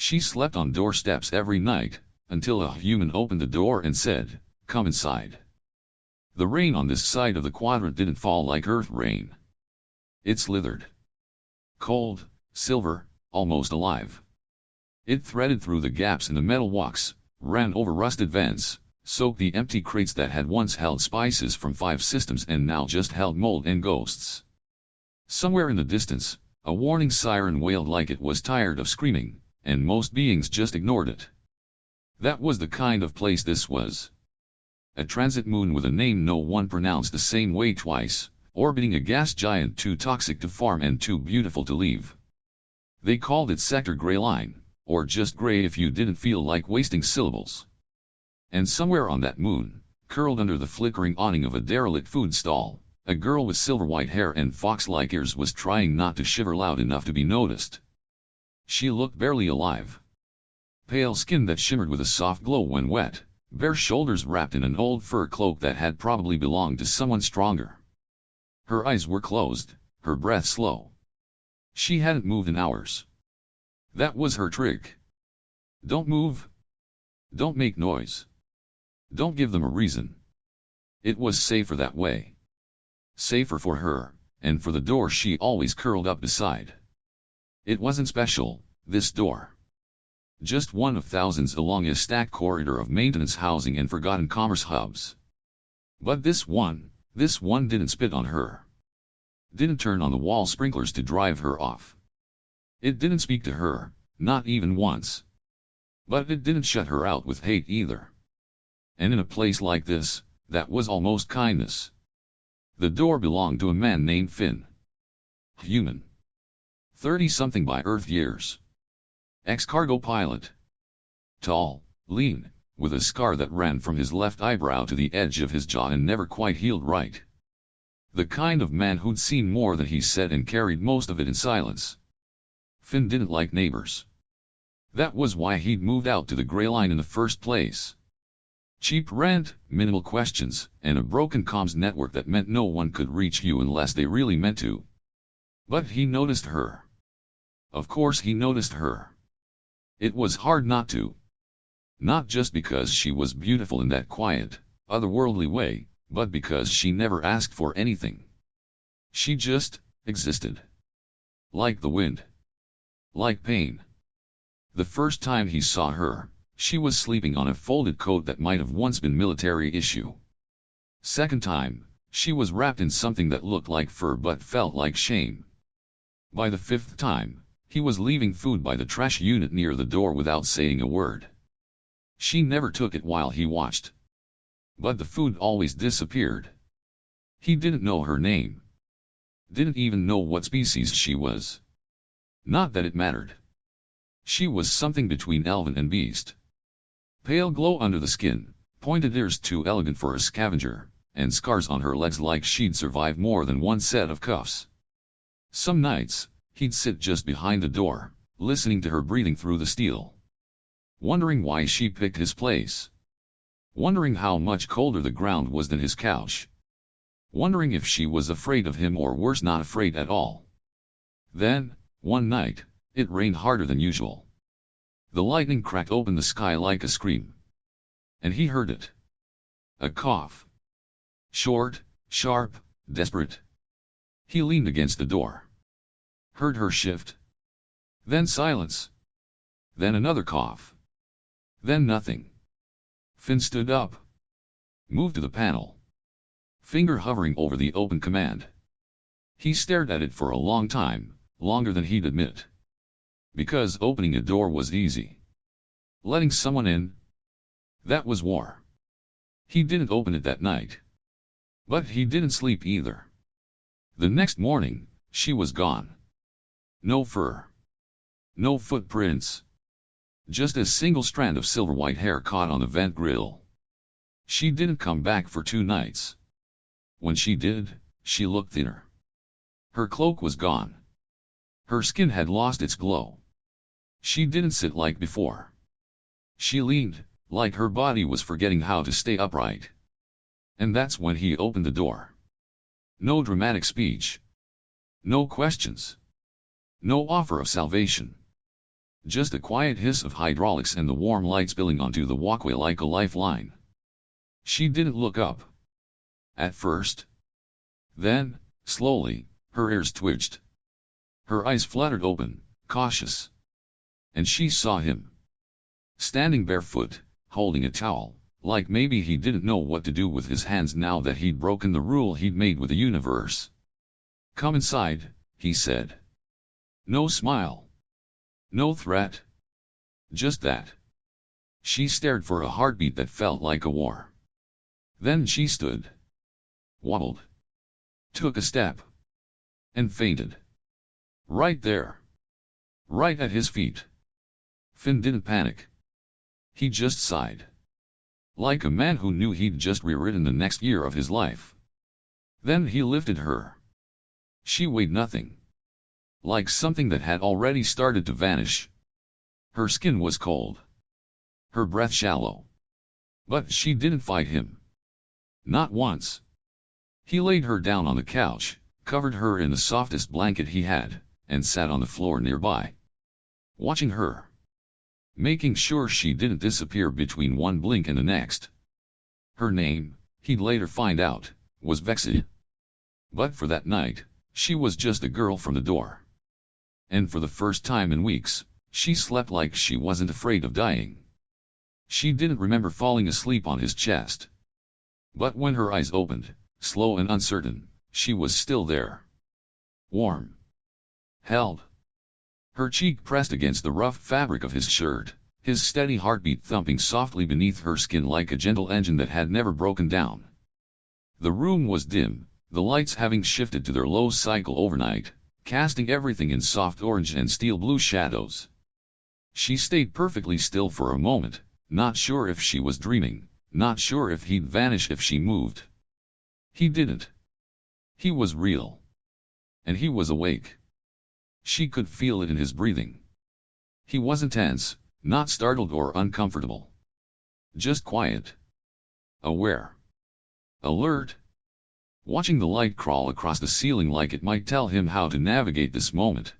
She slept on doorsteps every night, until a human opened the door and said, "Come inside." The rain on this side of the quadrant didn't fall like earth rain. It slithered. Cold, silver, almost alive. It threaded through the gaps in the metal walks, ran over rusted vents, soaked the empty crates that had once held spices from 5 systems and now just held mold and ghosts. Somewhere in the distance, a warning siren wailed like it was tired of screaming, and most beings just ignored it. That was the kind of place this was. A transit moon with a name no one pronounced the same way twice, orbiting a gas giant too toxic to farm and too beautiful to leave. They called it Sector Grey Line, or just Grey if you didn't feel like wasting syllables. And somewhere on that moon, curled under the flickering awning of a derelict food stall, a girl with silver-white hair and fox-like ears was trying not to shiver loud enough to be noticed. She looked barely alive. Pale skin that shimmered with a soft glow when wet, bare shoulders wrapped in an old fur cloak that had probably belonged to someone stronger. Her eyes were closed, her breath slow. She hadn't moved in hours. That was her trick. Don't move. Don't make noise. Don't give them a reason. It was safer that way. Safer for her, and for the door she always curled up beside. It wasn't special, this door. Just one of thousands along a stacked corridor of maintenance housing and forgotten commerce hubs. But this one didn't spit on her. Didn't turn on the wall sprinklers to drive her off. It didn't speak to her, not even once. But it didn't shut her out with hate either. And in a place like this, that was almost kindness. The door belonged to a man named Finn. Human. 30-something by Earth years. Ex-cargo pilot. Tall, lean, with a scar that ran from his left eyebrow to the edge of his jaw and never quite healed right. The kind of man who'd seen more than he said and carried most of it in silence. Finn didn't like neighbors. That was why he'd moved out to the Grey Line in the first place. Cheap rent, minimal questions, and a broken comms network that meant no one could reach you unless they really meant to. But he noticed her. Of course he noticed her. It was hard not to. Not just because she was beautiful in that quiet, otherworldly way, but because she never asked for anything. She just existed. Like the wind. Like pain. The first time he saw her, she was sleeping on a folded coat that might have once been military issue. Second time, she was wrapped in something that looked like fur but felt like shame. By the 5th time, he was leaving food by the trash unit near the door without saying a word. She never took it while he watched. But the food always disappeared. He didn't know her name. Didn't even know what species she was. Not that it mattered. She was something between elven and beast. Pale glow under the skin, pointed ears too elegant for a scavenger, and scars on her legs like she'd survived more than one set of cuffs. Some nights, he'd sit just behind the door, listening to her breathing through the steel. Wondering why she picked his place. Wondering how much colder the ground was than his couch. Wondering if she was afraid of him or worse, not afraid at all. Then, one night, it rained harder than usual. The lightning cracked open the sky like a scream. And he heard it. A cough. Short, sharp, desperate. He leaned against the door. Heard her shift. Then silence. Then another cough. Then nothing. Finn stood up. Moved to the panel. Finger hovering over the open command. He stared at it for a long time, longer than he'd admit. Because opening a door was easy. Letting someone in? That was war. He didn't open it that night. But he didn't sleep either. The next morning, she was gone. No fur. No footprints. Just a single strand of silver-white hair caught on the vent grill. She didn't come back for 2 nights. When she did, she looked thinner. Her cloak was gone. Her skin had lost its glow. She didn't sit like before. She leaned, like her body was forgetting how to stay upright. And that's when he opened the door. No dramatic speech. No questions. No offer of salvation. Just a quiet hiss of hydraulics and the warm light spilling onto the walkway like a lifeline. She didn't look up at first. Then, slowly, her ears twitched. Her eyes fluttered open, cautious. And she saw him. Standing barefoot, holding a towel, like maybe he didn't know what to do with his hands now that he'd broken the rule he'd made with the universe. "Come inside," he said. No smile. No threat. Just that. She stared for a heartbeat that felt like a war. Then she stood. Wobbled. Took a step. And fainted. Right there. Right at his feet. Finn didn't panic. He just sighed. Like a man who knew he'd just rewritten the next year of his life. Then he lifted her. She weighed nothing. Like something that had already started to vanish. Her skin was cold. Her breath shallow. But she didn't fight him. Not once. He laid her down on the couch, covered her in the softest blanket he had, and sat on the floor nearby. Watching her. Making sure she didn't disappear between one blink and the next. Her name, he'd later find out, was Vexa. But for that night, she was just a girl from the door. And for the first time in weeks, she slept like she wasn't afraid of dying. She didn't remember falling asleep on his chest. But when her eyes opened, slow and uncertain, she was still there. Warm. Held. Her cheek pressed against the rough fabric of his shirt, his steady heartbeat thumping softly beneath her skin like a gentle engine that had never broken down. The room was dim, the lights having shifted to their low cycle overnight, casting everything in soft orange and steel blue shadows. She stayed perfectly still for a moment, not sure if she was dreaming, not sure if he'd vanish if she moved. He didn't. He was real. And he was awake. She could feel it in his breathing. He wasn't tense, not startled or uncomfortable. Just quiet. Aware. Alert. Watching the light crawl across the ceiling like it might tell him how to navigate this moment.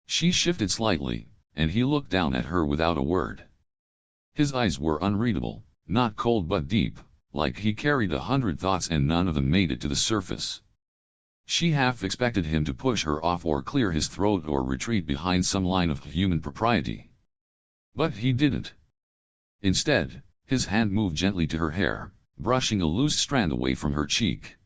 She shifted slightly, and he looked down at her without a word. His eyes were unreadable, not cold but deep, like he carried 100 thoughts and none of them made it to the surface. She half expected him to push her off or clear his throat or retreat behind some line of human propriety. But he didn't. Instead, his hand moved gently to her hair, brushing a loose strand away from her cheek.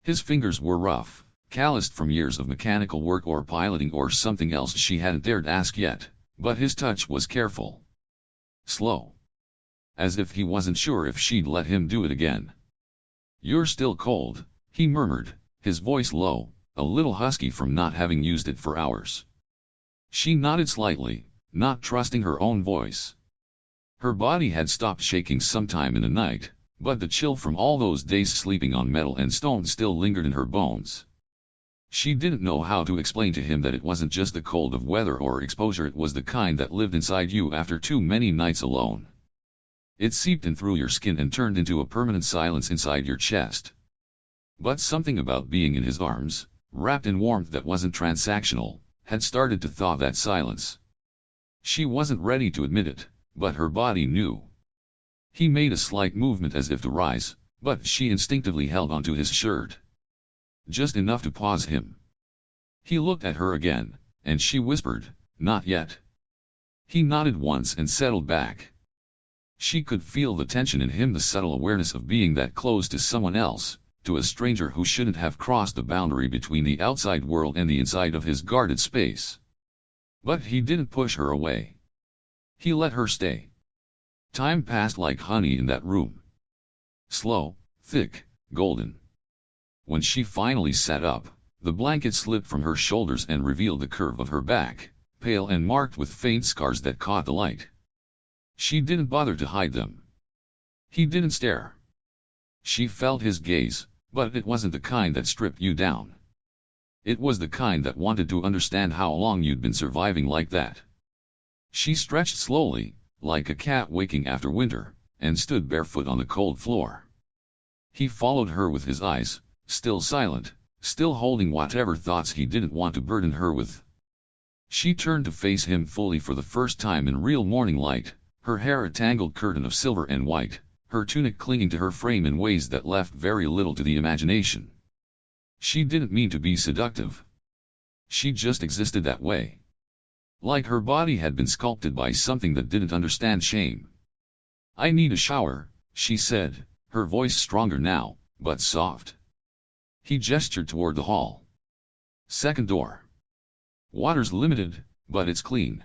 His fingers were rough, calloused from years of mechanical work or piloting or something else she hadn't dared ask yet, but his touch was careful. Slow. As if he wasn't sure if she'd let him do it again. "You're still cold," he murmured, his voice low, a little husky from not having used it for hours. She nodded slightly, not trusting her own voice. Her body had stopped shaking sometime in the night, but the chill from all those days sleeping on metal and stone still lingered in her bones. She didn't know how to explain to him that it wasn't just the cold of weather or exposure, it was the kind that lived inside you after too many nights alone. It seeped in through your skin and turned into a permanent silence inside your chest. But something about being in his arms, wrapped in warmth that wasn't transactional, had started to thaw that silence. She wasn't ready to admit it, but her body knew. He made a slight movement as if to rise, but she instinctively held onto his shirt. Just enough to pause him. He looked at her again, and she whispered, "Not yet." He nodded once and settled back. She could feel the tension in him, the subtle awareness of being that close to someone else, to a stranger who shouldn't have crossed the boundary between the outside world and the inside of his guarded space. But he didn't push her away. He let her stay. Time passed like honey in that room. Slow, thick, golden. When she finally sat up, the blanket slipped from her shoulders and revealed the curve of her back, pale and marked with faint scars that caught the light. She didn't bother to hide them. He didn't stare. She felt his gaze, but it wasn't the kind that stripped you down. It was the kind that wanted to understand how long you'd been surviving like that. She stretched slowly, like a cat waking after winter, and stood barefoot on the cold floor. He followed her with his eyes, still silent, still holding whatever thoughts he didn't want to burden her with. She turned to face him fully for the first time in real morning light, her hair a tangled curtain of silver and white, her tunic clinging to her frame in ways that left very little to the imagination. She didn't mean to be seductive. She just existed that way. Like her body had been sculpted by something that didn't understand shame. "I need a shower," she said, her voice stronger now, but soft. He gestured toward the hall. "Second door. Water's limited, but it's clean."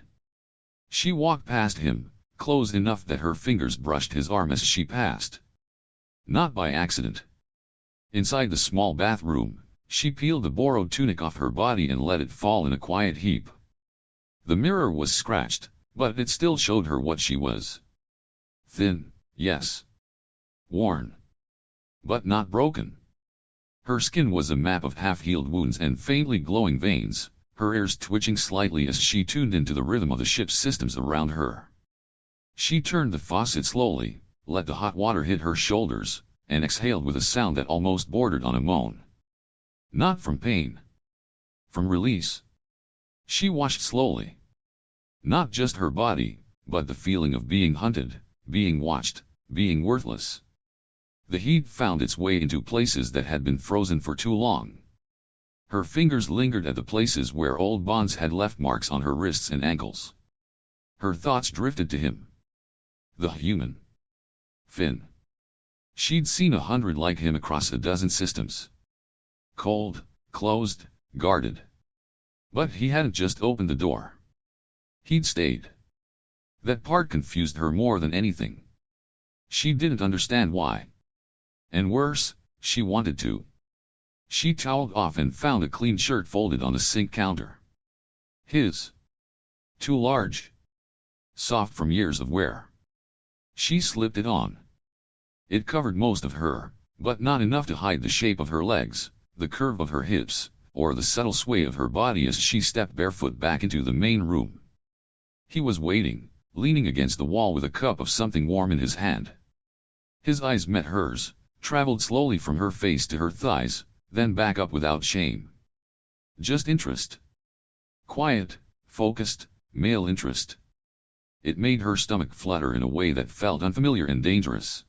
She walked past him, close enough that her fingers brushed his arm as she passed. Not by accident. Inside the small bathroom, she peeled the borrowed tunic off her body and let it fall in a quiet heap. The mirror was scratched, but it still showed her what she was. Thin, yes. Worn. But not broken. Her skin was a map of half-healed wounds and faintly glowing veins, her ears twitching slightly as she tuned into the rhythm of the ship's systems around her. She turned the faucet slowly, let the hot water hit her shoulders, and exhaled with a sound that almost bordered on a moan. Not from pain. From release. She washed slowly. Not just her body, but the feeling of being hunted, being watched, being worthless. The heat found its way into places that had been frozen for too long. Her fingers lingered at the places where old bonds had left marks on her wrists and ankles. Her thoughts drifted to him. The human. Finn. She'd seen 100 like him across a dozen systems. Cold, closed, guarded. But he hadn't just opened the door. He'd stayed. That part confused her more than anything. She didn't understand why. And worse, she wanted to. She toweled off and found a clean shirt folded on the sink counter. His. Too large. Soft from years of wear. She slipped it on. It covered most of her, but not enough to hide the shape of her legs, the curve of her hips, or the subtle sway of her body as she stepped barefoot back into the main room. He was waiting, leaning against the wall with a cup of something warm in his hand. His eyes met hers, traveled slowly from her face to her thighs, then back up without shame. Just interest. Quiet, focused, male interest. It made her stomach flutter in a way that felt unfamiliar and dangerous.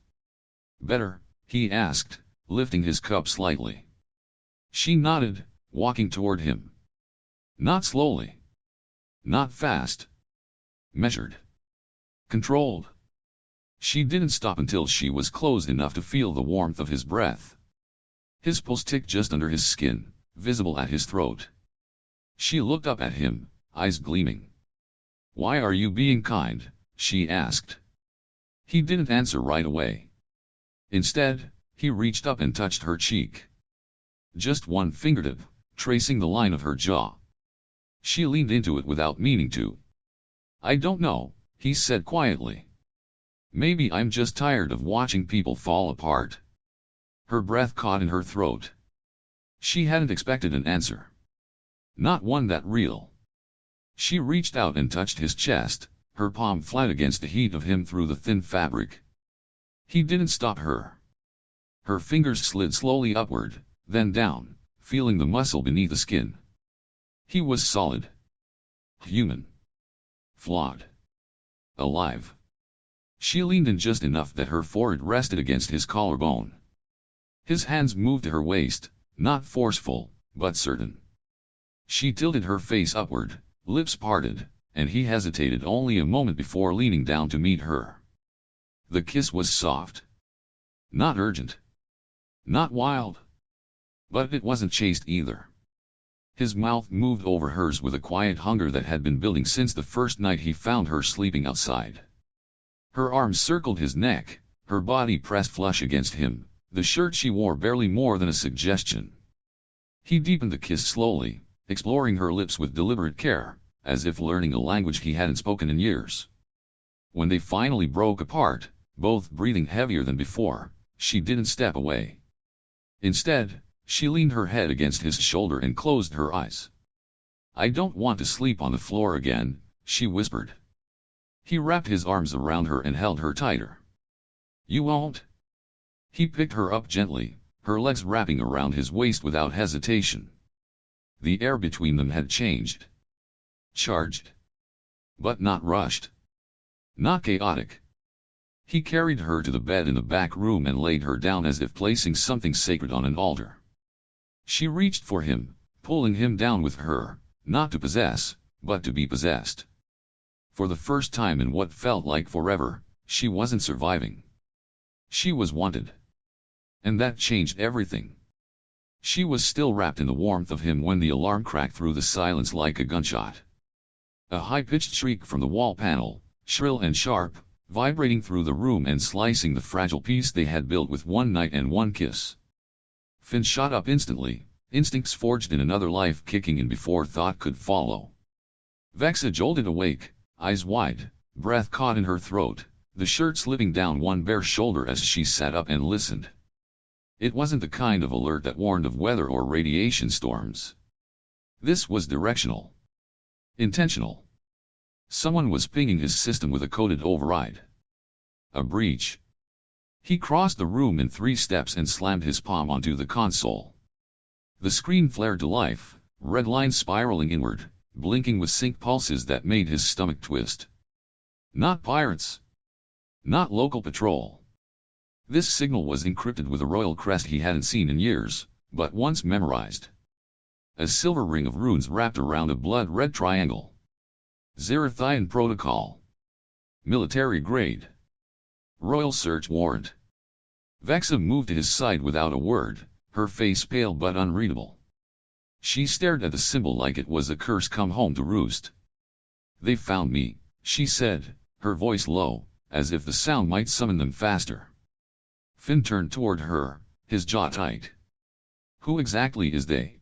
"Better?" he asked, lifting his cup slightly. She nodded, walking toward him. Not slowly. Not fast. Measured. Controlled. She didn't stop until she was close enough to feel the warmth of his breath. His pulse ticked just under his skin, visible at his throat. She looked up at him, eyes gleaming. "Why are you being kind?" she asked. He didn't answer right away. Instead, he reached up and touched her cheek. Just one fingertip, tracing the line of her jaw. She leaned into it without meaning to. "I don't know," he said quietly. "Maybe I'm just tired of watching people fall apart." Her breath caught in her throat. She hadn't expected an answer. Not one that real. She reached out and touched his chest, her palm flat against the heat of him through the thin fabric. He didn't stop her. Her fingers slid slowly upward, then down, feeling the muscle beneath the skin. He was solid. Human. Flawed. Alive. She leaned in just enough that her forehead rested against his collarbone. His hands moved to her waist, not forceful, but certain. She tilted her face upward, lips parted, and he hesitated only a moment before leaning down to meet her. The kiss was soft. Not urgent. Not wild. But it wasn't chaste either. His mouth moved over hers with a quiet hunger that had been building since the first night he found her sleeping outside. Her arms circled his neck, her body pressed flush against him, the shirt she wore barely more than a suggestion. He deepened the kiss slowly, exploring her lips with deliberate care, as if learning a language he hadn't spoken in years. When they finally broke apart, both breathing heavier than before, she didn't step away. Instead, she leaned her head against his shoulder and closed her eyes. "I don't want to sleep on the floor again," she whispered. He wrapped his arms around her and held her tighter. "You won't?" He picked her up gently, her legs wrapping around his waist without hesitation. The air between them had changed. Charged. But not rushed. Not chaotic. He carried her to the bed in the back room and laid her down as if placing something sacred on an altar. She reached for him, pulling him down with her, not to possess, but to be possessed. For the first time in what felt like forever, she wasn't surviving. She was wanted. And that changed everything. She was still wrapped in the warmth of him when the alarm cracked through the silence like a gunshot. A high-pitched shriek from the wall panel, shrill and sharp, vibrating through the room and slicing the fragile peace they had built with one night and one kiss. Finn shot up instantly, instincts forged in another life kicking in before thought could follow. Vexa jolted awake, eyes wide, breath caught in her throat, the shirt slipping down one bare shoulder as she sat up and listened. It wasn't the kind of alert that warned of weather or radiation storms. This was directional. Intentional. Someone was pinging his system with a coded override. A breach. He crossed the room in 3 steps and slammed his palm onto the console. The screen flared to life, red lines spiraling inward, blinking with sync pulses that made his stomach twist. Not pirates. Not local patrol. This signal was encrypted with a royal crest he hadn't seen in years, but once memorized. A silver ring of runes wrapped around a blood-red triangle. Xerithian Protocol. Military grade. Royal search warrant. Vexa moved to his side without a word, her face pale but unreadable. She stared at the symbol like it was a curse come home to roost. "They found me," she said, her voice low, as if the sound might summon them faster. Finn turned toward her, his jaw tight. "Who exactly is they?"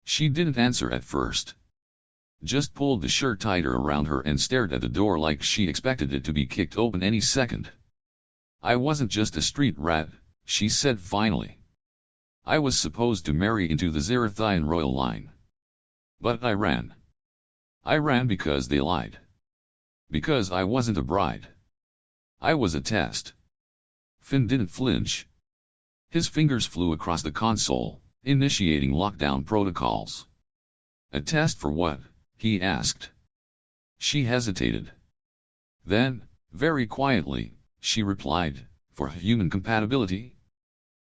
She didn't answer at first. Just pulled the shirt tighter around her and stared at the door like she expected it to be kicked open any second. "I wasn't just a street rat," she said finally. "I was supposed to marry into the Xerithian royal line. But I ran. I ran because they lied. Because I wasn't a bride. I was a test." Finn didn't flinch. His fingers flew across the console, initiating lockdown protocols. "A test for what?" he asked. She hesitated. Then, very quietly, she replied, "For human compatibility?"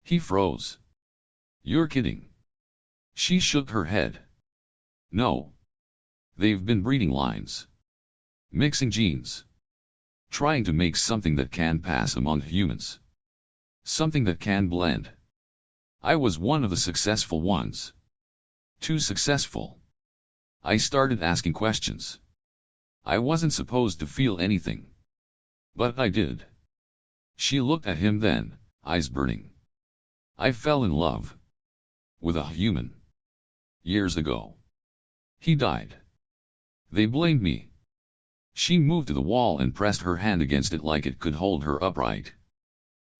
He froze. "You're kidding." She shook her head. "No. They've been breeding lines. Mixing genes. Trying to make something that can pass among humans. Something that can blend. I was one of the successful ones. Too successful. I started asking questions. I wasn't supposed to feel anything. But I did." She looked at him then, eyes burning. "I fell in love. With a human. Years ago. He died. They blamed me." She moved to the wall and pressed her hand against it like it could hold her upright.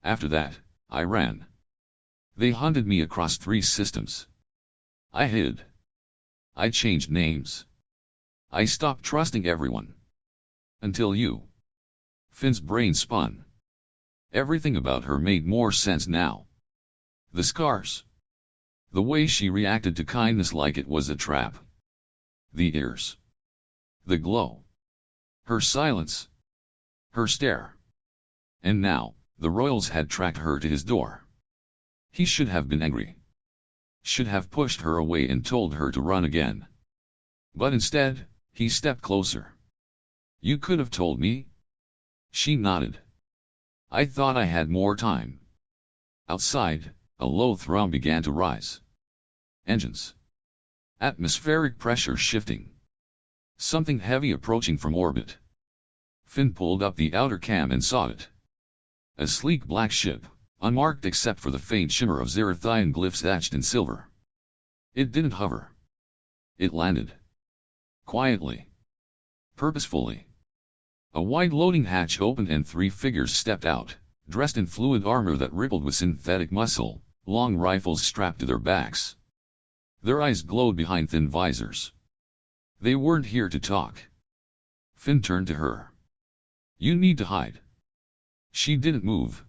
"After that, I ran. They hunted me across 3 systems. I hid. I changed names. I stopped trusting everyone. Until you." Finn's brain spun. Everything about her made more sense now. The scars. The way she reacted to kindness like it was a trap. The ears. The glow. Her silence. Her stare. And now, the royals had tracked her to his door. He should have been angry. Should have pushed her away and told her to run again. But instead, he stepped closer. "You could have told me." She nodded. "I thought I had more time." Outside, a low thrum began to rise. Engines. Atmospheric pressure shifting. Something heavy approaching from orbit. Finn pulled up the outer cam and saw it. A sleek black ship, unmarked except for the faint shimmer of Xerithian glyphs etched in silver. It didn't hover. It landed. Quietly. Purposefully. A wide loading hatch opened and 3 figures stepped out, dressed in fluid armor that rippled with synthetic muscle, long rifles strapped to their backs. Their eyes glowed behind thin visors. They weren't here to talk. Finn turned to her. "You need to hide." She didn't move.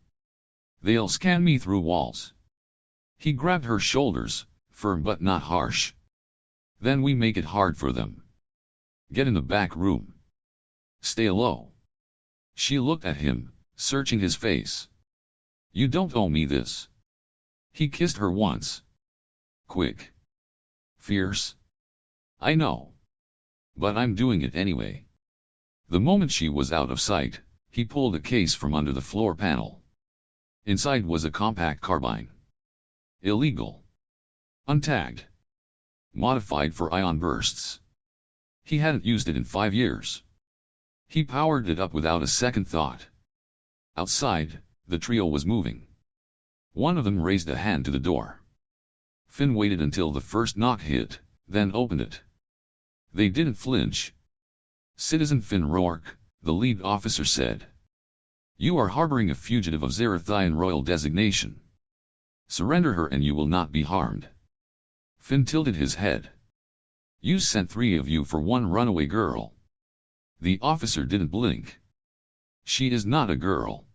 "They'll scan me through walls." He grabbed her shoulders, firm but not harsh. "Then we make it hard for them. Get in the back room. Stay low. She looked at him, searching his face. You don't owe me this. He kissed her once. Quick. Fierce. I know. But I'm doing it anyway. The moment she was out of sight, he pulled a case from under the floor panel. Inside was a compact carbine. Illegal. Untagged. Modified for ion bursts. He hadn't used it in 5 years. He powered it up without a second thought. Outside, the trio was moving. One of them raised a hand to the door. Finn waited until the first knock hit, then opened it. They didn't flinch. Citizen Finn Rourke, the lead officer said. You are harboring a fugitive of Zerathian royal designation. Surrender her and you will not be harmed. Finn tilted his head. You sent 3 of you for one runaway girl. The officer didn't blink. She is not a girl.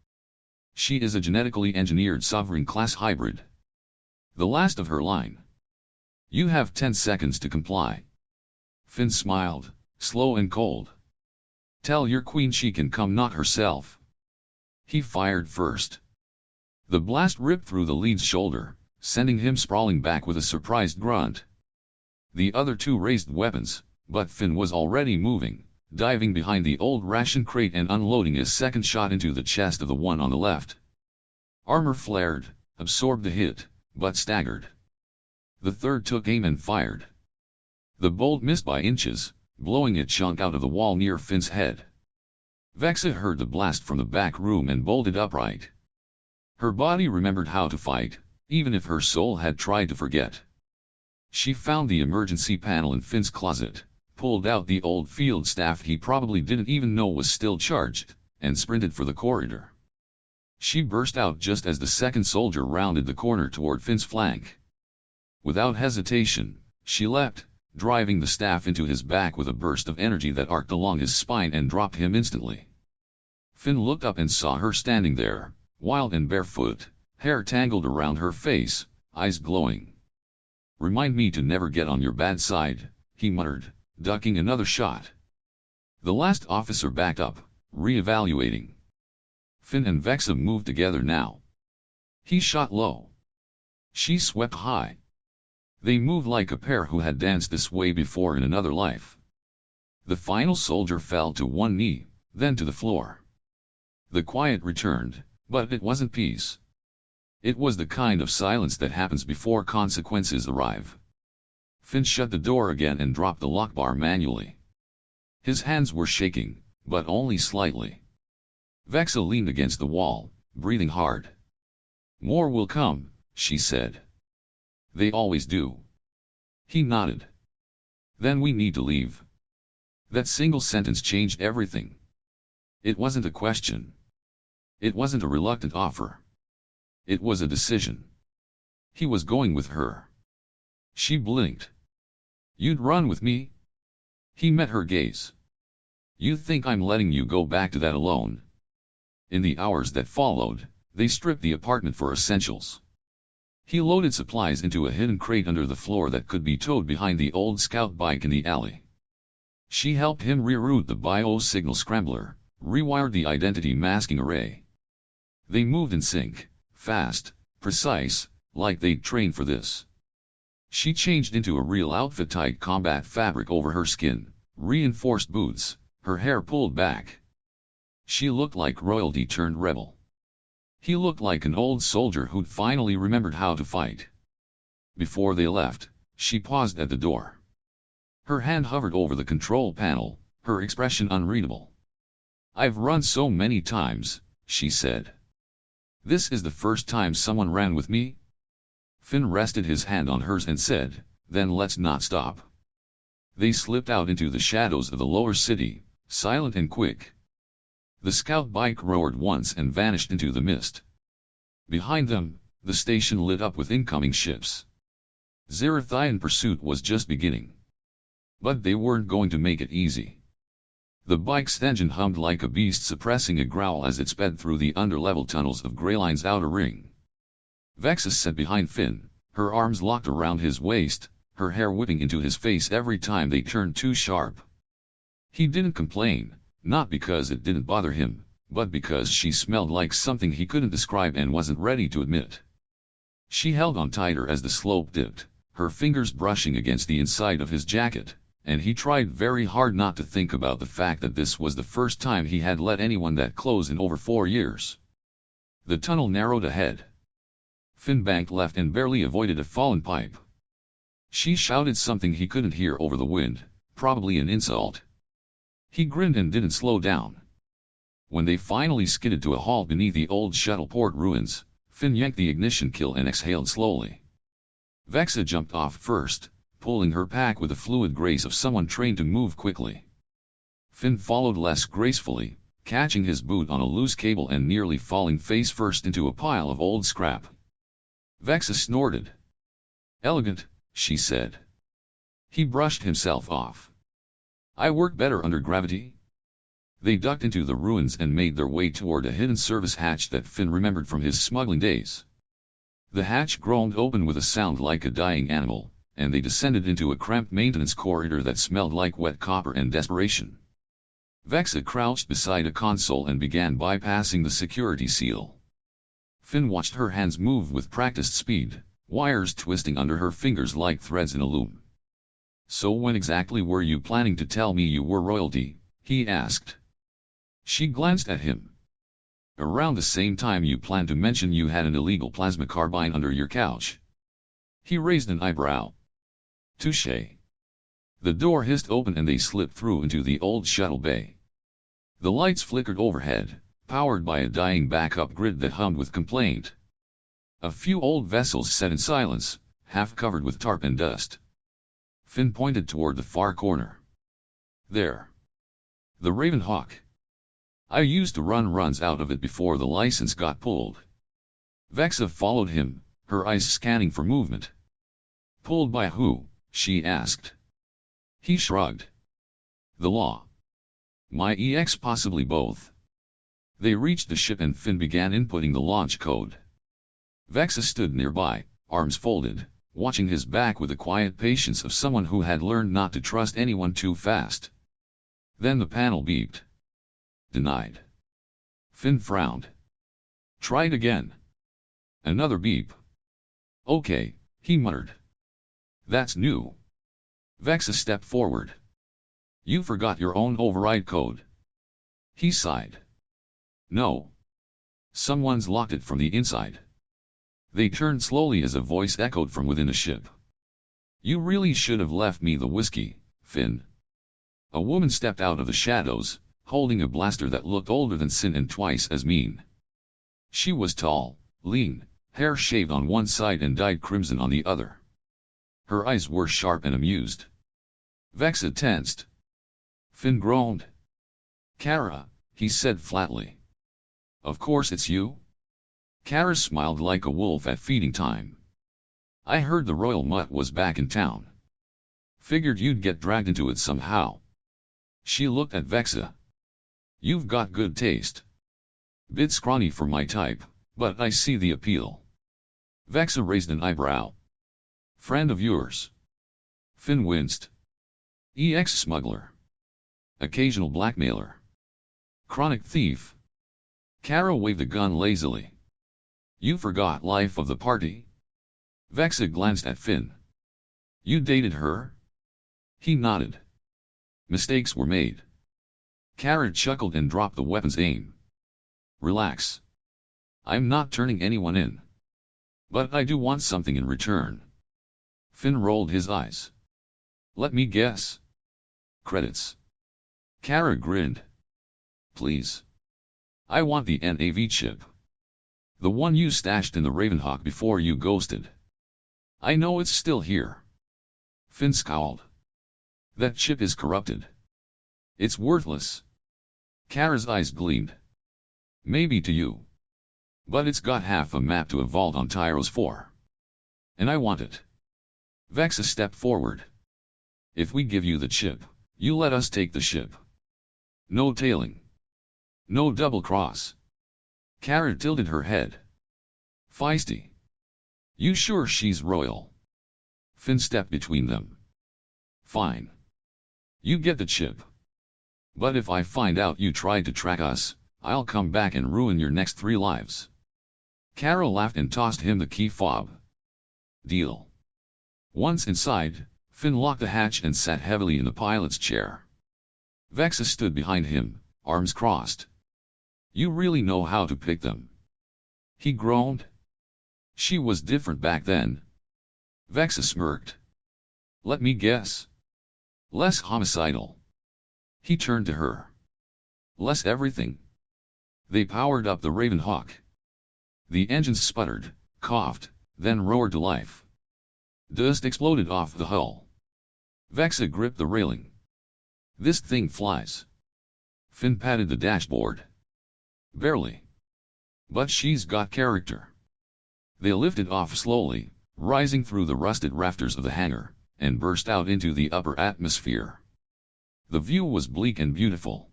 She is a genetically engineered sovereign class hybrid. The last of her line. You have 10 seconds to comply. Finn smiled, slow and cold. Tell your queen she can come knock herself. He fired first. The blast ripped through the lead's shoulder, sending him sprawling back with a surprised grunt. The other 2 raised weapons, but Finn was already moving, diving behind the old ration crate and unloading his second shot into the chest of the one on the left. Armor flared, absorbed the hit, but staggered. The third took aim and fired. The bolt missed by inches, blowing a chunk out of the wall near Finn's head. Vexa heard the blast from the back room and bolted upright. Her body remembered how to fight, even if her soul had tried to forget. She found the emergency panel in Finn's closet, pulled out the old field staff he probably didn't even know was still charged, and sprinted for the corridor. She burst out just as the second soldier rounded the corner toward Finn's flank. Without hesitation, she leapt, driving the staff into his back with a burst of energy that arced along his spine and dropped him instantly. Finn looked up and saw her standing there, wild and barefoot, hair tangled around her face, eyes glowing. Remind me to never get on your bad side, he muttered, ducking another shot. The last officer backed up, re-evaluating. Finn and Vexa moved together now. He shot low. She swept high. They moved like a pair who had danced this way before in another life. The final soldier fell to one knee, then to the floor. The quiet returned, but it wasn't peace. It was the kind of silence that happens before consequences arrive. Finn shut the door again and dropped the lock bar manually. His hands were shaking, but only slightly. Vexa leaned against the wall, breathing hard. More will come, she said. They always do. He nodded. Then we need to leave. That single sentence changed everything. It wasn't a question. It wasn't a reluctant offer. It was a decision. He was going with her. She blinked. You'd run with me? He met her gaze. You think I'm letting you go back to that alone? In the hours that followed, they stripped the apartment for essentials. He loaded supplies into a hidden crate under the floor that could be towed behind the old scout bike in the alley. She helped him reroute the bio-signal scrambler, rewired the identity masking array. They moved in sync, fast, precise, like they'd trained for this. She changed into a real outfit-tight combat fabric over her skin, reinforced boots, her hair pulled back. She looked like royalty turned rebel. He looked like an old soldier who'd finally remembered how to fight. Before they left, she paused at the door. Her hand hovered over the control panel, her expression unreadable. I've run so many times, she said. This is the first time someone ran with me? Finn rested his hand on hers and said, then let's not stop. They slipped out into the shadows of the lower city, silent and quick. The scout bike roared once and vanished into the mist. Behind them, the station lit up with incoming ships. Zerathian pursuit was just beginning. But they weren't going to make it easy. The bike's engine hummed like a beast suppressing a growl as it sped through the underlevel tunnels of Greyline's outer ring. Vexa sat behind Finn, her arms locked around his waist, her hair whipping into his face every time they turned too sharp. He didn't complain, not because it didn't bother him, but because she smelled like something he couldn't describe and wasn't ready to admit. She held on tighter as the slope dipped, her fingers brushing against the inside of his jacket, and he tried very hard not to think about the fact that this was the first time he had let anyone that close in over 4 years. The tunnel narrowed ahead. Finn banked left and barely avoided a fallen pipe. She shouted something he couldn't hear over the wind, probably an insult. He grinned and didn't slow down. When they finally skidded to a halt beneath the old shuttleport ruins, Finn yanked the ignition kill and exhaled slowly. Vexa jumped off first, pulling her pack with the fluid grace of someone trained to move quickly. Finn followed less gracefully, catching his boot on a loose cable and nearly falling face first into a pile of old scrap. Vexa snorted. "Elegant," she said. He brushed himself off. "I work better under gravity." They ducked into the ruins and made their way toward a hidden service hatch that Finn remembered from his smuggling days. The hatch groaned open with a sound like a dying animal, and they descended into a cramped maintenance corridor that smelled like wet copper and desperation. Vexa crouched beside a console and began bypassing the security seal. Finn watched her hands move with practiced speed, wires twisting under her fingers like threads in a loom. "So when exactly were you planning to tell me you were royalty?" he asked. She glanced at him. "Around the same time you planned to mention you had an illegal plasma carbine under your couch." He raised an eyebrow. "Touché." The door hissed open and they slipped through into the old shuttle bay. The lights flickered overhead, powered by a dying backup grid that hummed with complaint. A few old vessels sat in silence, half covered with tarp and dust. Finn pointed toward the far corner. "There. The Raven Hawk. I used to run runs out of it before the license got pulled." Vexa followed him, her eyes scanning for movement. "Pulled by who?" she asked. He shrugged. "The law. My ex, possibly both." They reached the ship and Finn began inputting the launch code. Vexa stood nearby, arms folded, watching his back with the quiet patience of someone who had learned not to trust anyone too fast. Then the panel beeped. "Denied." Finn frowned. "Tried again." Another beep. "Okay," he muttered. "That's new." Vexa stepped forward. "You forgot your own override code." He sighed. "No. Someone's locked it from the inside." They turned slowly as a voice echoed from within the ship. "You really should have left me the whiskey, Finn." A woman stepped out of the shadows, holding a blaster that looked older than sin and twice as mean. She was tall, lean, hair shaved on one side and dyed crimson on the other. Her eyes were sharp and amused. Vexa tensed. Finn groaned. "Kara," he said flatly. "Of course it's you?" Kara smiled like a wolf at feeding time. "I heard the royal mutt was back in town. Figured you'd get dragged into it somehow." She looked at Vexa. "You've got good taste. Bit scrawny for my type, but I see the appeal." Vexa raised an eyebrow. "Friend of yours?" Finn winced. Ex-smuggler. Occasional blackmailer. Chronic thief. Kara waved a gun lazily. "You forgot life of the party?" Vexa glanced at Finn. "You dated her?" He nodded. "Mistakes were made." Kara chuckled and dropped the weapon's aim. "Relax. I'm not turning anyone in. But I do want something in return." Finn rolled his eyes. "Let me guess. Credits." Kara grinned. "Please. I want the NAV chip. The one you stashed in the Ravenhawk before you ghosted. I know it's still here." Finn scowled. "That chip is corrupted. It's worthless." Kara's eyes gleamed. "Maybe to you. But it's got half a map to a vault on Tyros 4. And I want it." Vexa stepped forward. "If we give you the chip, you let us take the ship. No tailing. No double cross." Kara tilted her head. "Feisty. You sure she's royal?" Finn stepped between them. "Fine. You get the chip. But if I find out you tried to track us, I'll come back and ruin your next 3 lives. Carol laughed and tossed him the key fob. Deal. Once inside, Finn locked the hatch and sat heavily in the pilot's chair. Vexa stood behind him, arms crossed. You really know how to pick them. He groaned. She was different back then. Vexa smirked. Let me guess. Less homicidal. He turned to her. Less everything. They powered up the Ravenhawk. The engines sputtered, coughed, then roared to life. Dust exploded off the hull. Vexa gripped the railing. This thing flies. Finn patted the dashboard. Barely. But she's got character. They lifted off slowly, rising through the rusted rafters of the hangar, and burst out into the upper atmosphere. The view was bleak and beautiful.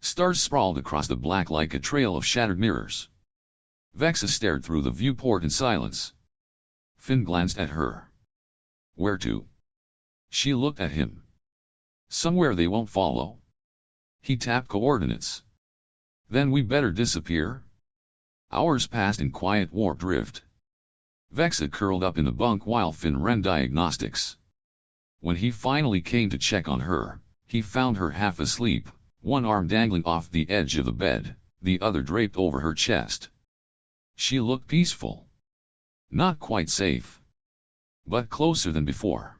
Stars sprawled across the black like a trail of shattered mirrors. Vexa stared through the viewport in silence. Finn glanced at her. Where to? She looked at him. Somewhere they won't follow. He tapped coordinates. Then we better disappear. Hours passed in quiet warp drift. Vexa curled up in the bunk while Finn ran diagnostics. When he finally came to check on her, he found her half asleep, one arm dangling off the edge of the bed, the other draped over her chest. She looked peaceful. Not quite safe. But closer than before.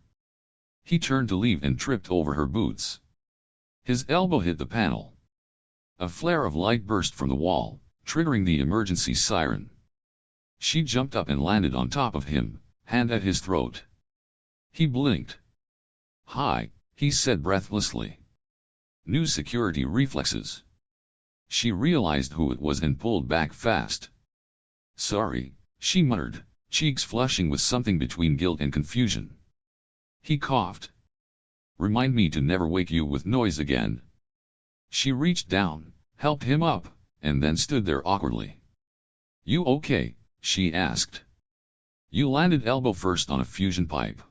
He turned to leave and tripped over her boots. His elbow hit the panel. A flare of light burst from the wall, triggering the emergency siren. She jumped up and landed on top of him, hand at his throat. He blinked. Hi, he said breathlessly. New security reflexes. She realized who it was and pulled back fast. Sorry, she muttered, cheeks flushing with something between guilt and confusion. He coughed. Remind me to never wake you with noise again. She reached down, helped him up, and then stood there awkwardly. You okay? She asked. You landed elbow first on a fusion pipe.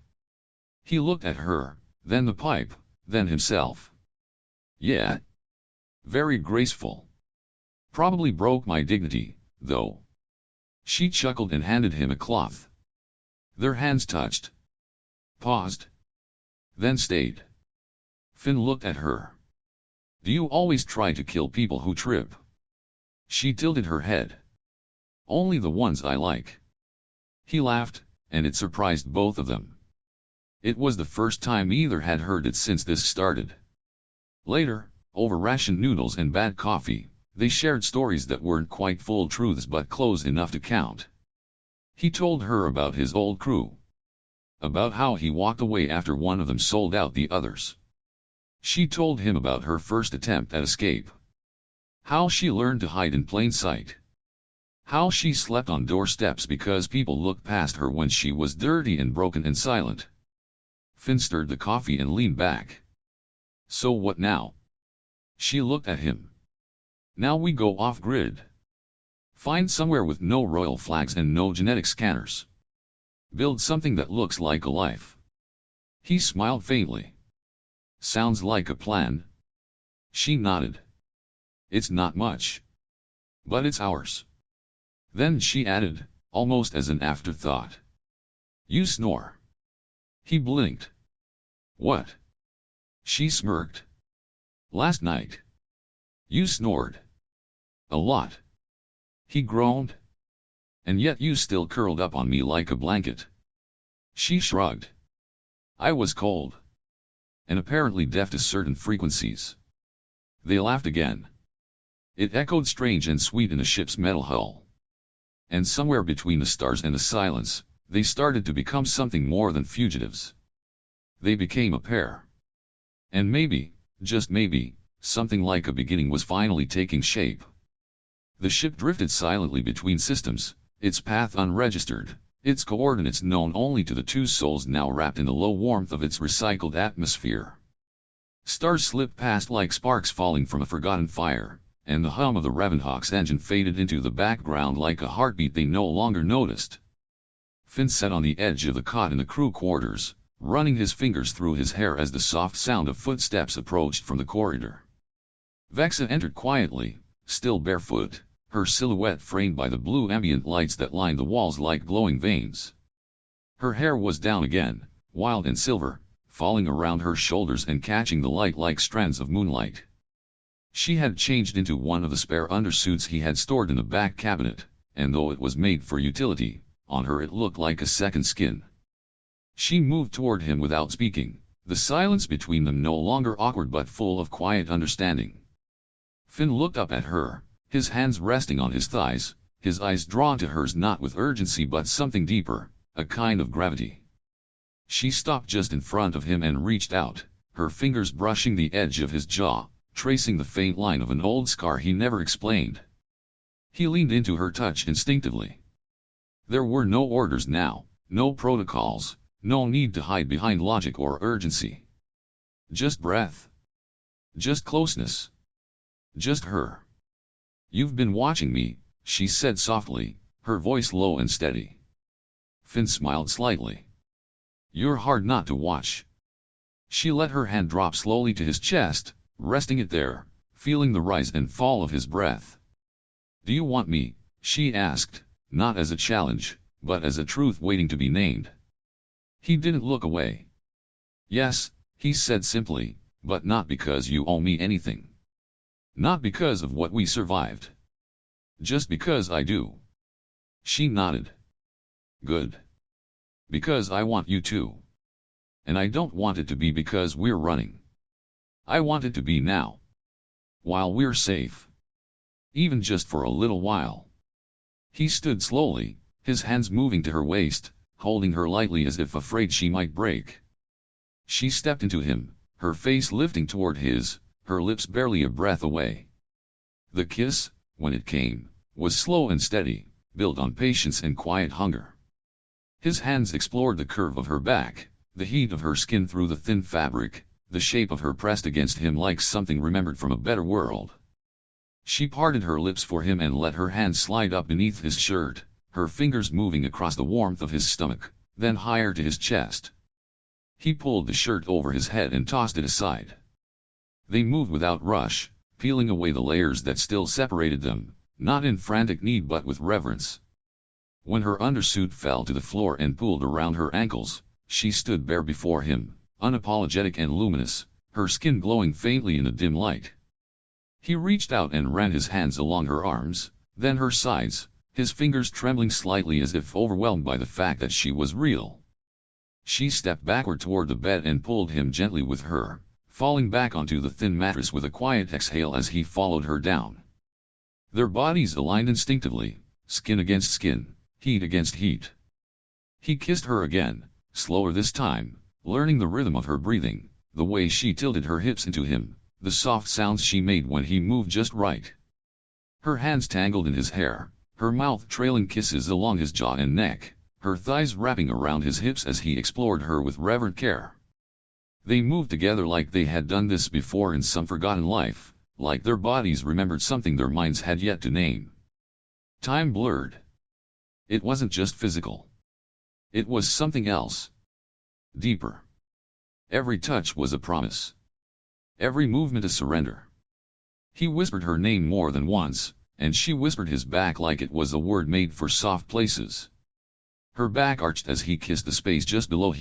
He looked at her, then the pipe, then himself. Yeah. Very graceful. Probably broke my dignity, though. She chuckled and handed him a cloth. Their hands touched. Paused. Then stayed. Finn looked at her. Do you always try to kill people who trip? She tilted her head. Only the ones I like. He laughed, and it surprised both of them. It was the first time either had heard it since this started. Later, over rationed noodles and bad coffee, they shared stories that weren't quite full truths but close enough to count. He told her about his old crew. About how he walked away after one of them sold out the others. She told him about her first attempt at escape. How she learned to hide in plain sight. How she slept on doorsteps because people looked past her when she was dirty and broken and silent. Finn stirred the coffee and leaned back. So what now? She looked at him. Now we go off-grid. Find somewhere with no royal flags and no genetic scanners. Build something that looks like a life. He smiled faintly. Sounds like a plan. She nodded. It's not much. But it's ours. Then she added, almost as an afterthought. You snore. He blinked. What? She smirked. Last night. You snored. A lot. He groaned. And yet you still curled up on me like a blanket. She shrugged. I was cold. And apparently deaf to certain frequencies. They laughed again. It echoed strange and sweet in the ship's metal hull. And somewhere between the stars and the silence, they started to become something more than fugitives. They became a pair. And maybe, just maybe, something like a beginning was finally taking shape. The ship drifted silently between systems, its path unregistered, its coordinates known only to the two souls now wrapped in the low warmth of its recycled atmosphere. Stars slipped past like sparks falling from a forgotten fire, and the hum of the Ravenhawk's engine faded into the background like a heartbeat they no longer noticed. Finn sat on the edge of the cot in the crew quarters, running his fingers through his hair as the soft sound of footsteps approached from the corridor. Vexa entered quietly, still barefoot, her silhouette framed by the blue ambient lights that lined the walls like glowing veins. Her hair was down again, wild and silver, falling around her shoulders and catching the light like strands of moonlight. She had changed into one of the spare undersuits he had stored in the back cabinet, and though it was made for utility, on her it looked like a second skin. She moved toward him without speaking, the silence between them no longer awkward but full of quiet understanding. Finn looked up at her, his hands resting on his thighs, his eyes drawn to hers not with urgency but something deeper, a kind of gravity. She stopped just in front of him and reached out, her fingers brushing the edge of his jaw, tracing the faint line of an old scar he never explained. He leaned into her touch instinctively. There were no orders now, no protocols, no need to hide behind logic or urgency. Just breath. Just closeness. Just her. "You've been watching me," she said softly, her voice low and steady. Finn smiled slightly. "You're hard not to watch." She let her hand drop slowly to his chest, resting it there, feeling the rise and fall of his breath. "Do you want me?" she asked, not as a challenge, but as a truth waiting to be named. He didn't look away. "Yes," he said simply, "but not because you owe me anything. Not because of what we survived. Just because I do." She nodded. "Good. Because I want you to. And I don't want it to be because we're running. I want it to be now. While we're safe. Even just for a little while." He stood slowly, his hands moving to her waist, holding her lightly as if afraid she might break. She stepped into him, her face lifting toward his, her lips barely a breath away. The kiss, when it came, was slow and steady, built on patience and quiet hunger. His hands explored the curve of her back, the heat of her skin through the thin fabric, the shape of her pressed against him like something remembered from a better world. She parted her lips for him and let her hand slide up beneath his shirt, her fingers moving across the warmth of his stomach, then higher to his chest. He pulled the shirt over his head and tossed it aside. They moved without rush, peeling away the layers that still separated them, not in frantic need but with reverence. When her undersuit fell to the floor and pooled around her ankles, she stood bare before him, unapologetic and luminous, her skin glowing faintly in the dim light. He reached out and ran his hands along her arms, then her sides, his fingers trembling slightly as if overwhelmed by the fact that she was real. She stepped backward toward the bed and pulled him gently with her, falling back onto the thin mattress with a quiet exhale as he followed her down. Their bodies aligned instinctively, skin against skin, heat against heat. He kissed her again, slower this time, learning the rhythm of her breathing, the way she tilted her hips into him, the soft sounds she made when he moved just right. Her hands tangled in his hair, her mouth trailing kisses along his jaw and neck, her thighs wrapping around his hips as he explored her with reverent care. They moved together like they had done this before in some forgotten life, like their bodies remembered something their minds had yet to name. Time blurred. It wasn't just physical. It was something else. Deeper. Every touch was a promise. Every movement a surrender. He whispered her name more than once, and she whispered his back like it was a word made for soft places. Her back arched as he kissed the space just below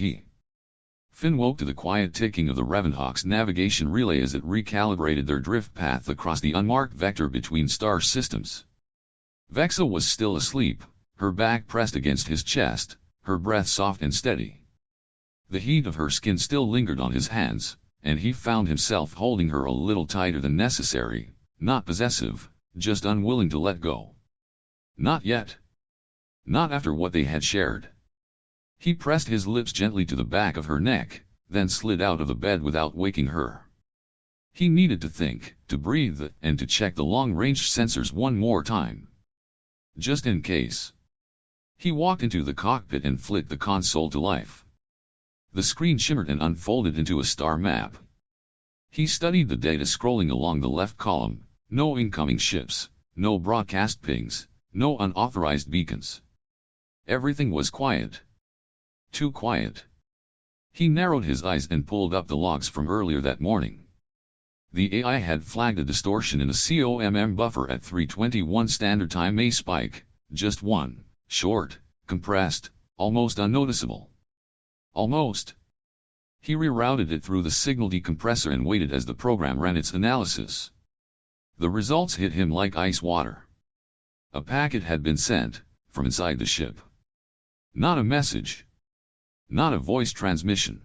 Finn woke to the quiet ticking of the Ravenhawk's navigation relay as it recalibrated their drift path across the unmarked vector between star systems. Vexa was still asleep, her back pressed against his chest, her breath soft and steady. The heat of her skin still lingered on his hands, and he found himself holding her a little tighter than necessary, not possessive, just unwilling to let go. Not yet. Not after what they had shared. He pressed his lips gently to the back of her neck, then slid out of the bed without waking her. He needed to think, to breathe, and to check the long-range sensors one more time. Just in case. He walked into the cockpit and flicked the console to life. The screen shimmered and unfolded into a star map. He studied the data scrolling along the left column, no incoming ships, no broadcast pings, no unauthorized beacons. Everything was quiet. Too quiet. He narrowed his eyes and pulled up the logs from earlier that morning. The AI had flagged a distortion in the COMM buffer at 3:21 standard time, a spike, just one, short, compressed, almost unnoticeable. Almost. He rerouted it through the signal decompressor and waited as the program ran its analysis. The results hit him like ice water. A packet had been sent, from inside the ship. Not a message. Not a voice transmission.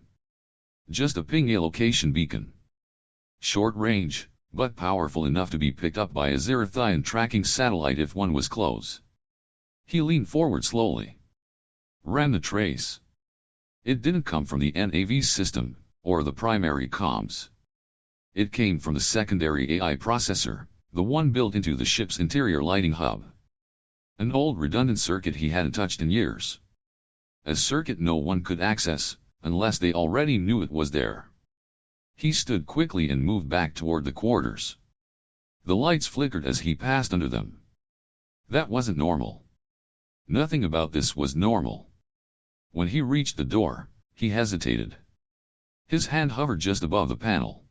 Just a ping, a location beacon. Short range, but powerful enough to be picked up by a Zerathian tracking satellite if one was close. He leaned forward slowly. Ran the trace. It didn't come from the NAV system, or the primary comms. It came from the secondary AI processor, the one built into the ship's interior lighting hub. An old redundant circuit he hadn't touched in years. A circuit no one could access, unless they already knew it was there. He stood quickly and moved back toward the quarters. The lights flickered as he passed under them. That wasn't normal. Nothing about this was normal. When he reached the door, he hesitated. His hand hovered just above the panel.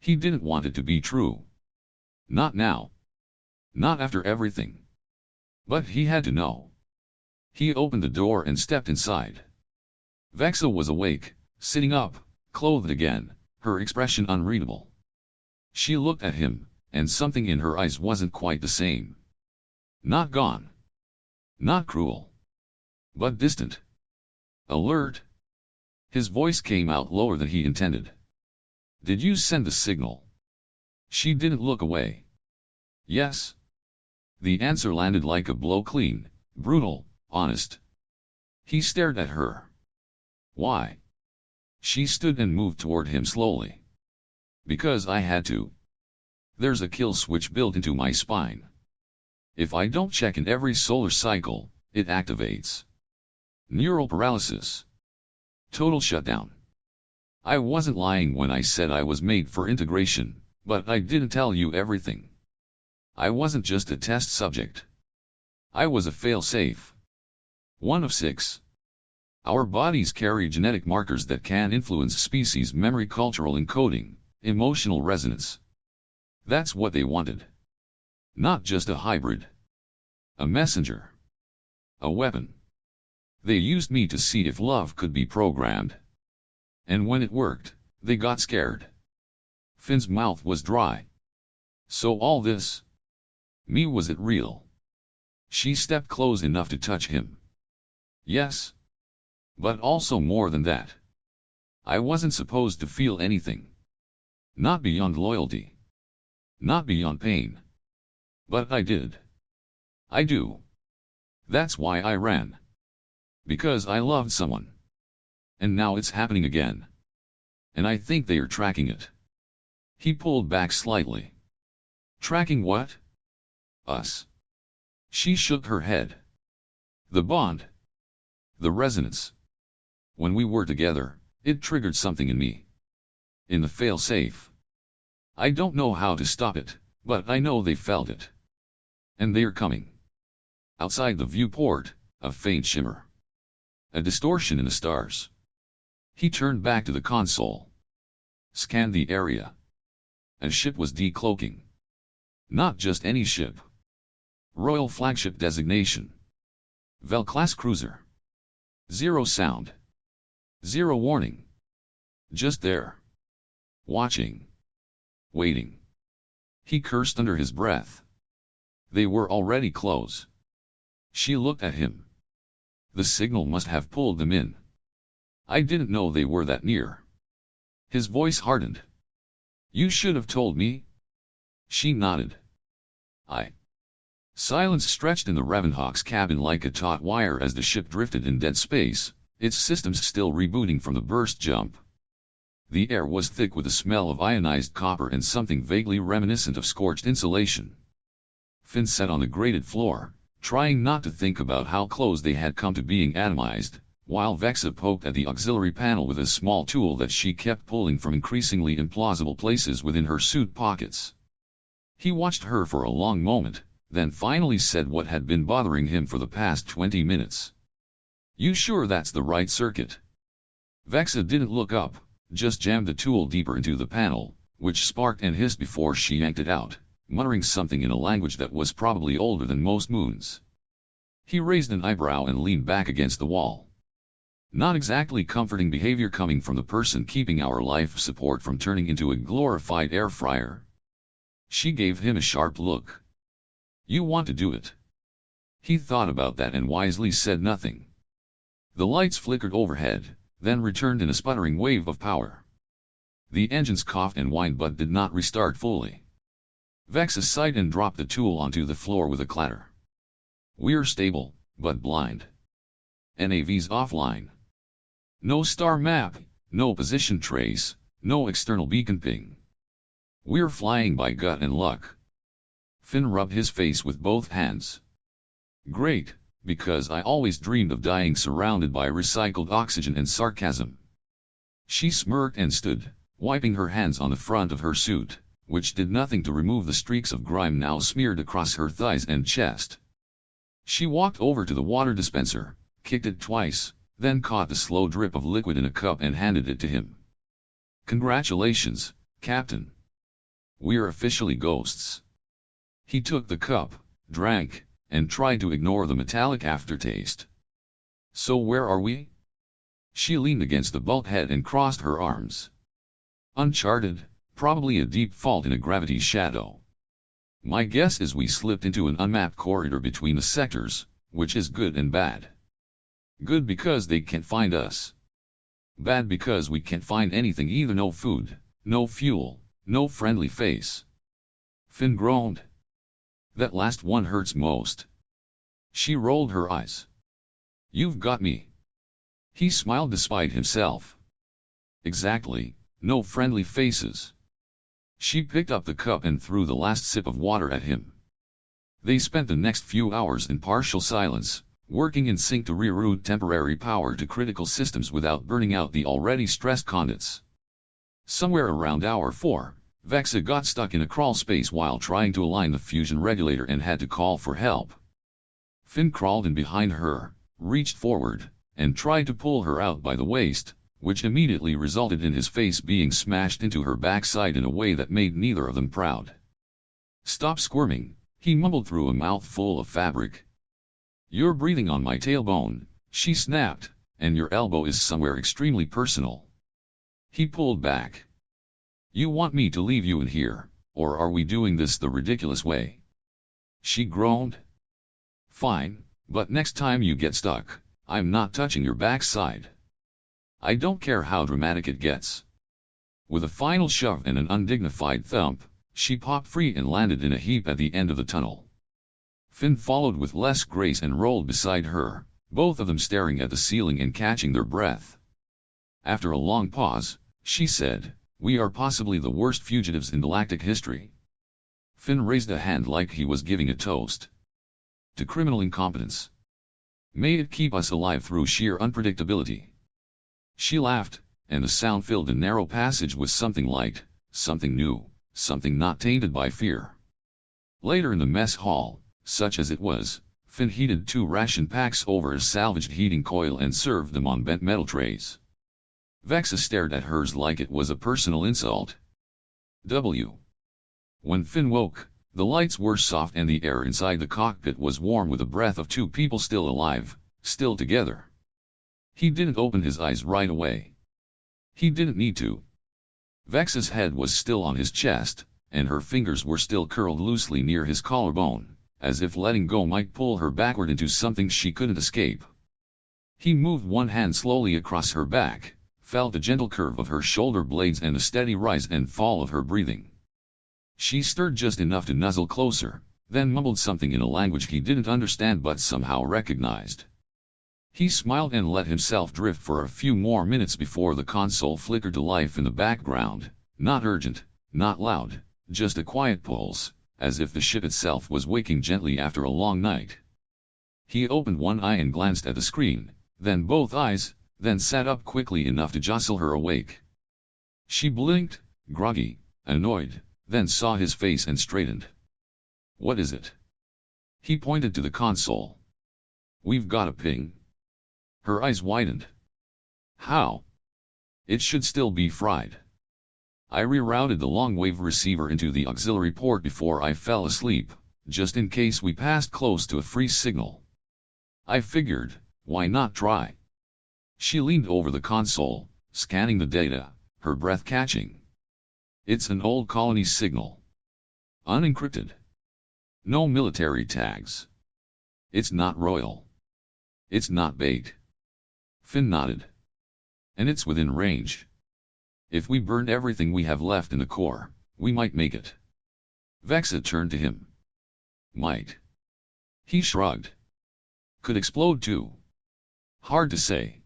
He didn't want it to be true. Not now. Not after everything. But he had to know. He opened the door and stepped inside. Vexa was awake, sitting up, clothed again, her expression unreadable. She looked at him, and something in her eyes wasn't quite the same. Not gone. Not cruel. But distant. Alert. His voice came out lower than he intended. Did you send the signal? She didn't look away. Yes. The answer landed like a blow, clean, brutal, honest. He stared at her. Why? She stood and moved toward him slowly. Because I had to. There's a kill switch built into my spine. If I don't check in every solar cycle, it activates. Neural paralysis. Total shutdown. I wasn't lying when I said I was made for integration, but I didn't tell you everything. I wasn't just a test subject. I was a fail-safe. One of 6. Our bodies carry genetic markers that can influence species memory, cultural encoding, emotional resonance. That's what they wanted. Not just a hybrid. A messenger. A weapon. They used me to see if love could be programmed. And when it worked, they got scared. Finn's mouth was dry. So all this? Me, was it real? She stepped close enough to touch him. Yes. But also more than that. I wasn't supposed to feel anything. Not beyond loyalty. Not beyond pain. But I did. I do. That's why I ran. Because I loved someone. And now it's happening again. And I think they are tracking it. He pulled back slightly. Tracking what? Us. She shook her head. The bond. The resonance. When we were together, it triggered something in me. In the fail-safe. I don't know how to stop it, but I know they felt it. And they're coming. Outside the viewport, a faint shimmer. A distortion in the stars. He turned back to the console. Scanned the area. A ship was decloaking. Not just any ship. Royal flagship designation. Vel-class cruiser. Zero sound. Zero warning. Just there. Watching. Waiting. He cursed under his breath. They were already close. She looked at him. The signal must have pulled them in. I didn't know they were that near. His voice hardened. You should have told me. She nodded. Silence stretched in the Ravenhawk's cabin like a taut wire as the ship drifted in dead space, its systems still rebooting from the burst jump. The air was thick with the smell of ionized copper and something vaguely reminiscent of scorched insulation. Finn sat on the grated floor, trying not to think about how close they had come to being atomized, while Vexa poked at the auxiliary panel with a small tool that she kept pulling from increasingly implausible places within her suit pockets. He watched her for a long moment, then finally said what had been bothering him for the past 20 minutes. You sure that's the right circuit? Vexa didn't look up, just jammed the tool deeper into the panel, which sparked and hissed before she yanked it out, muttering something in a language that was probably older than most moons. He raised an eyebrow and leaned back against the wall. Not exactly comforting behavior coming from the person keeping our life support from turning into a glorified air fryer. She gave him a sharp look. You want to do it? He thought about that and wisely said nothing. The lights flickered overhead, then returned in a sputtering wave of power. The engines coughed and whined but did not restart fully. Vexa sighed and dropped the tool onto the floor with a clatter. We're stable, but blind. NAV's offline. No star map, no position trace, no external beacon ping. We're flying by gut and luck. Finn rubbed his face with both hands. Great, because I always dreamed of dying surrounded by recycled oxygen and sarcasm. She smirked and stood, wiping her hands on the front of her suit, which did nothing to remove the streaks of grime now smeared across her thighs and chest. She walked over to the water dispenser, kicked it twice, then caught the slow drip of liquid in a cup and handed it to him. Congratulations, Captain. We're officially ghosts. He took the cup, drank, and tried to ignore the metallic aftertaste. So where are we? She leaned against the bulkhead and crossed her arms. Uncharted, probably a deep fault in a gravity shadow. My guess is we slipped into an unmapped corridor between the sectors, which is good and bad. Good because they can't find us. Bad because we can't find anything either. No food, no fuel, no friendly face. Finn groaned. That last one hurts most. She rolled her eyes. You've got me. He smiled despite himself. Exactly, no friendly faces. She picked up the cup and threw the last sip of water at him. They spent the next few hours in partial silence, working in sync to reroute temporary power to critical systems without burning out the already stressed conduits. Somewhere around hour 4, Vexa got stuck in a crawl space while trying to align the fusion regulator and had to call for help. Finn crawled in behind her, reached forward, and tried to pull her out by the waist, which immediately resulted in his face being smashed into her backside in a way that made neither of them proud. Stop squirming, he mumbled through a mouthful of fabric. You're breathing on my tailbone, she snapped, and your elbow is somewhere extremely personal. He pulled back. You want me to leave you in here, or are we doing this the ridiculous way? She groaned. Fine, but next time you get stuck, I'm not touching your backside. I don't care how dramatic it gets. With a final shove and an undignified thump, she popped free and landed in a heap at the end of the tunnel. Finn followed with less grace and rolled beside her, both of them staring at the ceiling and catching their breath. After a long pause, she said, We are possibly the worst fugitives in galactic history. Finn raised a hand like he was giving a toast. To criminal incompetence. May it keep us alive through sheer unpredictability. She laughed, and the sound filled the narrow passage with something light, something new, something not tainted by fear. Later in the mess hall, such as it was, Finn heated 2 ration packs over a salvaged heating coil and served them on bent metal trays. Vexa stared at hers like it was a personal insult. When Finn woke, the lights were soft and the air inside the cockpit was warm with the breath of 2 people still alive, still together. He didn't open his eyes right away. He didn't need to. Vexa's head was still on his chest, and her fingers were still curled loosely near his collarbone, as if letting go might pull her backward into something she couldn't escape. He moved one hand slowly across her back, felt the gentle curve of her shoulder blades and the steady rise and fall of her breathing. She stirred just enough to nuzzle closer, then mumbled something in a language he didn't understand but somehow recognized. He smiled and let himself drift for a few more minutes before the console flickered to life in the background, not urgent, not loud, just a quiet pulse, as if the ship itself was waking gently after a long night. He opened one eye and glanced at the screen, then both eyes, then sat up quickly enough to jostle her awake. She blinked, groggy, annoyed, then saw his face and straightened. What is it? He pointed to the console. We've got a ping. Her eyes widened. How? It should still be fried. I rerouted the long-wave receiver into the auxiliary port before I fell asleep, just in case we passed close to a free signal. I figured, why not try? She leaned over the console, scanning the data, her breath catching. It's an old colony signal. Unencrypted. No military tags. It's not royal. It's not bait. Finn nodded. And it's within range. If we burn everything we have left in the core, we might make it. Vexa turned to him. Might. He shrugged. Could explode too. Hard to say.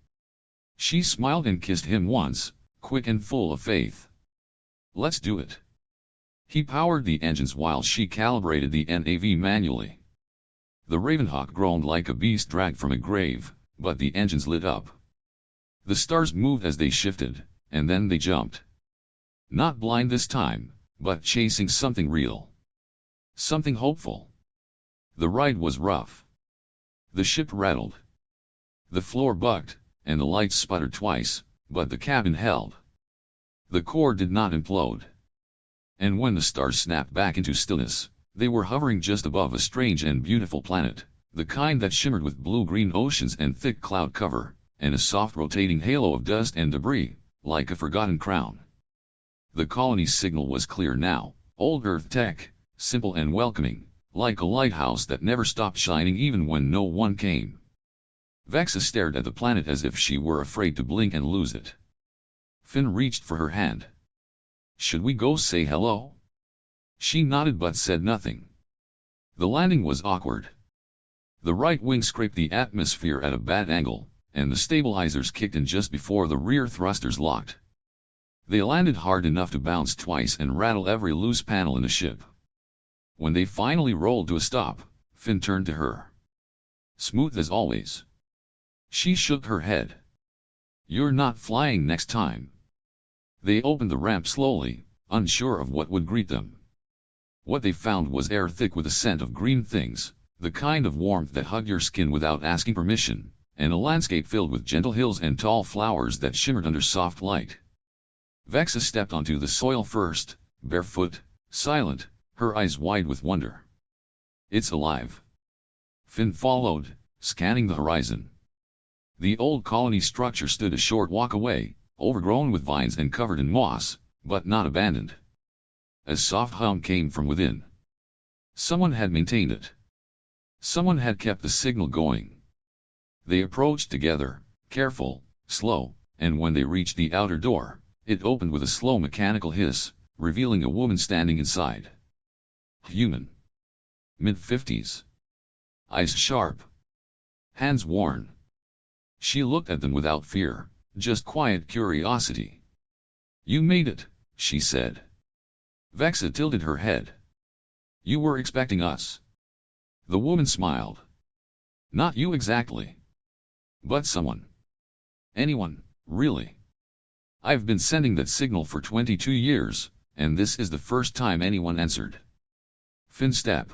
She smiled and kissed him once, quick and full of faith. Let's do it. He powered the engines while she calibrated the NAV manually. The Ravenhawk groaned like a beast dragged from a grave, but the engines lit up. The stars moved as they shifted, and then they jumped. Not blind this time, but chasing something real. Something hopeful. The ride was rough. The ship rattled. The floor bucked, and the lights sputtered twice, but the cabin held. The core did not implode. And when the stars snapped back into stillness, they were hovering just above a strange and beautiful planet, the kind that shimmered with blue-green oceans and thick cloud cover, and a soft rotating halo of dust and debris, like a forgotten crown. The colony's signal was clear now, old Earth tech, simple and welcoming, like a lighthouse that never stopped shining even when no one came. Vexa stared at the planet as if she were afraid to blink and lose it. Finn reached for her hand. Should we go say hello? She nodded but said nothing. The landing was awkward. The right wing scraped the atmosphere at a bad angle, and the stabilizers kicked in just before the rear thrusters locked. They landed hard enough to bounce twice and rattle every loose panel in the ship. When they finally rolled to a stop, Finn turned to her. Smooth as always. She shook her head. You're not flying next time. They opened the ramp slowly, unsure of what would greet them. What they found was air thick with a scent of green things, the kind of warmth that hugged your skin without asking permission, and a landscape filled with gentle hills and tall flowers that shimmered under soft light. Vexa stepped onto the soil first, barefoot, silent, her eyes wide with wonder. It's alive. Finn followed, scanning the horizon. The old colony structure stood a short walk away, overgrown with vines and covered in moss, but not abandoned. A soft hum came from within. Someone had maintained it. Someone had kept the signal going. They approached together, careful, slow, and when they reached the outer door, it opened with a slow mechanical hiss, revealing a woman standing inside. Human. Mid-50s. Eyes sharp. Hands worn. She looked at them without fear, just quiet curiosity. You made it, she said. Vexa tilted her head. You were expecting us. The woman smiled. Not you exactly. But someone. Anyone, really. I've been sending that signal for 22 years, and this is the first time anyone answered. Finn stepped